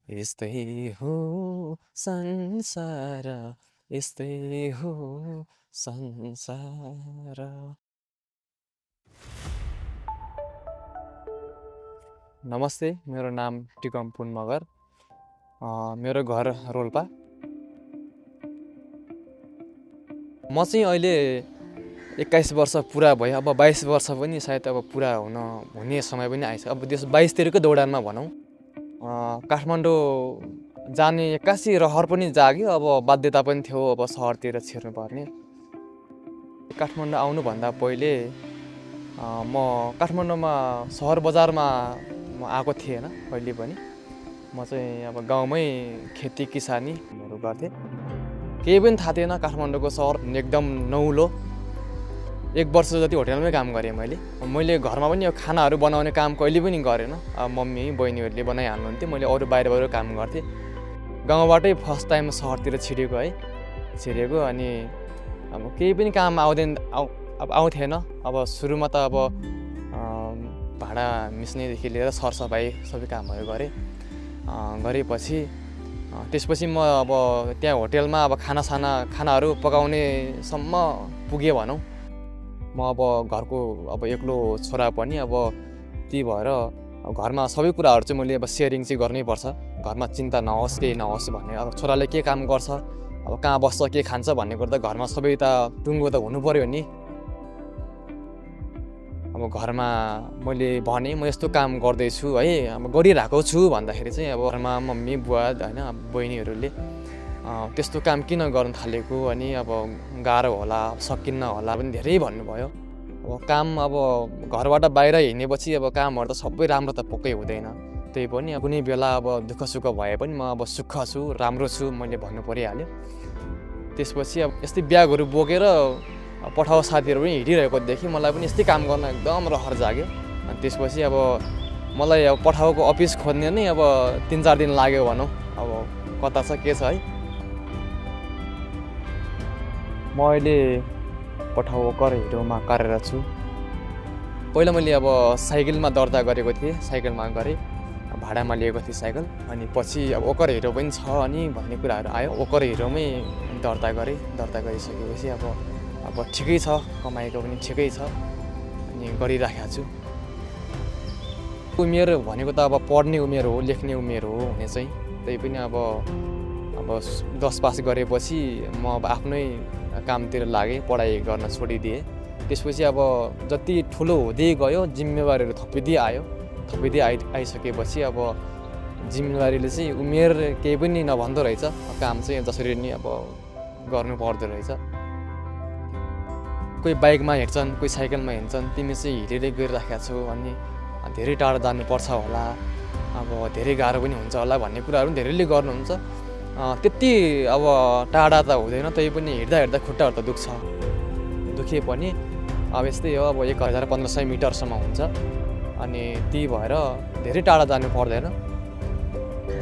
यस्तै हो संसार, यस्तै हो संसार। नमस्ते, मेरो नाम टिकम पुन मगर। मेरो घर रोल्पा। म चाहिँ अहिले 21 वर्ष पुरा भयो। अब 22 वर्ष पनि सायद अब पुरा हुने समय पनि आइसक्यो। अब त्यस 22-तिरको दौडानमा भनौँ। काठमाडौँ जाने एक्कासी रहर पनि जाग्यो। अब बाध्यता पनि थियो अब सहरतिर छिर्नुपर्ने। काठमाडौँ आउनुभन्दा पहिले म काठमाडौँमा सहर बजारमा म आएको थिएन कहिले पनि। म चाहिँ अब गाउँमै खेती किसानीहरू गर्थेँ। केही पनि थाहा थिएन काठमाडौँको सहर एकदम नौलो। 1 वर्ष जति होटेलमै काम गरेँ मैले घरमा पनि खानाहरू बनाउने काम कहिले पनि गरेन। मम्मी बहिनीहरूले बनाइहाल्नुहुन्थ्यो, मैले अरू बाहिर काम गर्थेँ। गाउँबाटै फर्स्ट टाइम सहरतिर छिरेको अनि अब केही पनि काम आउँथेन। अब सुरुमा त अब भाँडा मिच्नेदेखि लिएर सरसफाइ सबै कामहरू गरेपछि त्यसपछि म अब त्यहाँ होटेलमा अब खानाहरू पकाउनेसम्म पुगेँ भनौँ। म अब घरको अब एक्लो छोरा पनि अब त्यही भएर घरमा सबै कुराहरू चाहिँ मैले अब सेयरिङ चाहिँ गर्नैपर्छ। घरमा चिन्ता नहोस् केही नहोस् भन्ने। अब छोराले के काम गर्छ, अब कहाँ बस्छ, के खान्छ भन्ने कुरा त घरमा सबै त टुङ्गो त हुनु पऱ्यो नि। अब घरमा मैले भने म यस्तो काम गर्दैछु है, अब गरिरहेको छु भन्दाखेरि चाहिँ अब घरमा मम्मी बुवा होइन बहिनीहरूले त्यस्तो काम किन गर्न थालेको, अनि अब गाह्रो होला, सकिन्न होला पनि धेरै भन्नुभयो। अब काम अब घरबाट बाहिर हिँडेपछि अब कामहरू त सबै राम्रो त पक्कै हुँदैन। त्यही पनि कुनै बेला अब दुःख सुख भए पनि म अब सुख छु, राम्रो छु मैले भन्नु परिहाल्यो। त्यसपछि अब यस्तै ब्यागहरू बोकेर पठाउ साथीहरू पनि हिँडिरहेको देखेँ। मलाई पनि यस्तै काम गर्न एकदम रहर जाग्यो। अनि त्यसपछि अब मलाई अब पठाउको अफिस खोज्ने नै अब 3-4 दिन लाग्यो भनौँ। अब कता छ के छ है। म अहिले पठाउ ओकर हिरोमा कार्यरत छु। पहिला मैले अब साइकलमा दर्ता गरेको थिएँ, साइकलमा गरेँ, भाडामा लिएको थिएँ साइकल। अनि पछि अब ओकर हिरो पनि छ अनि भन्ने कुराहरू आयो। ओकर हिरोमै दर्ता गरिसकेपछि अब ठिकै छ, कमाइको पनि ठिकै छ अनि गरिराखेको छु। उमेर भनेको त अब पढ्ने उमेर हो, लेख्ने उमेर हो हुने चाहिँ। त्यही पनि अब 10 पास गरेपछि म अब आफ्नै कामतिर लागेँ, पढाइ गर्न छोडिदिएँ। त्यसपछि अब जति ठुलो हुँदै गयो जिम्मेवारीहरू थपिँदै आइसकेपछि अब जिम्मेवारीले चाहिँ उमेर केही पनि नभन्दो रहेछ। काम चाहिँ जसरी नि अब गर्नु पर्दो रहेछ। कोही बाइकमा हिँड्छन्, कोही साइकलमा हिँड्छन्, तिमी चाहिँ हिँडेरै गइराखेका छौ अनि धेरै टाढा जानुपर्छ होला, अब धेरै गाह्रो पनि हुन्छ होला भन्ने कुराहरू पनि धेरैले गर्नुहुन्छ। त्यति अब टाढा त हुँदैन, तै पनि हिँड्दा खुट्टाहरू त दुखे पनि अब यस्तै हो। अब 1500 मिटरसम्म हुन्छ अनि त्यही भएर धेरै टाढा जानु पर्दैन।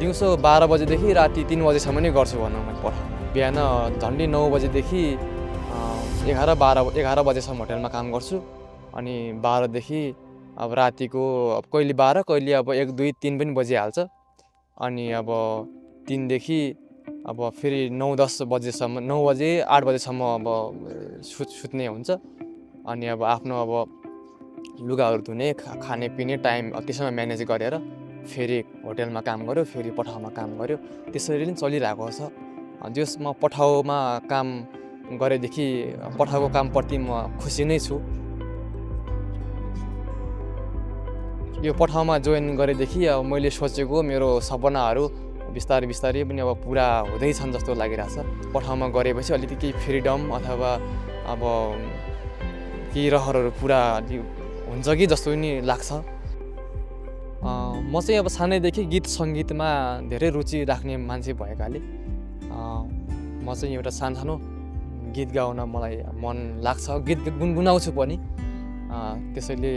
दिउँसो 12 बजेदेखि राति 3 बजेसम्म नै गर्छु भनौँ मैले पठाउ। बिहान झन्डै 9 बजेदेखि 11 बजेसम्म होटेलमा काम गर्छु। अनि 12देखि अब रातिको अब कहिले 12 कहिले अब 1, 2, 3 पनि बजिहाल्छ। अनि अब 3देखि अब फेरि 9, 10 बजेसम्म, 9 बजे 8 बजेसम्म अब सुत्ने हुन्छ। अनि अब आफ्नो अब लुगाहरू धुने, खाने पिने टाइम त्यसमा म्यानेज गरेर फेरि होटेलमा काम गऱ्यो, फेरि पठाउमा काम गऱ्यो, त्यसरी नै चलिरहेको छ। जसमा पठाउमा काम गरेदेखि पठाउको कामप्रति म खुसी नै छु। यो पठाउमा जोइन गरेदेखि अब मैले सोचेको मेरो सपनाहरू बिस्तारै पनि अब पुरा हुँदैछन् जस्तो लागिरहेछ। पठाउमा गरेपछि अलिकति केही फ्रिडम अथवा अब केही रहरहरू पुरा हुन्छ कि जस्तो नि लाग्छ। म चाहिँ अब सानैदेखि गीत सङ्गीतमा धेरै रुचि राख्ने मान्छे भएकाले म चाहिँ एउटा सानो गीत गाउन मलाई मन लाग्छ, गीत गुनगुनाउँछु पनि। त्यसैले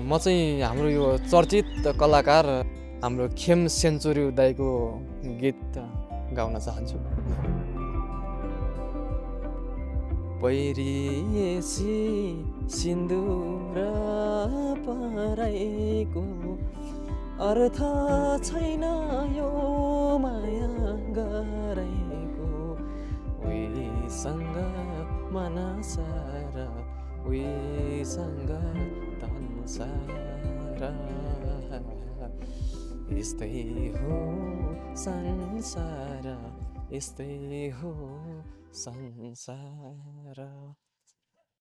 म चाहिँ हाम्रो यो चर्चित कलाकार हाम्रो खेम सेन्चुरी दाइको गीत गाउन चाहन्छु। पैरिएसी सिन्दुर पराइको अर्थ छैन यो माया गरेको उहीसँग मनसार उहीसँग तन्सार यस्तै हो संसार यस्तै हो संसार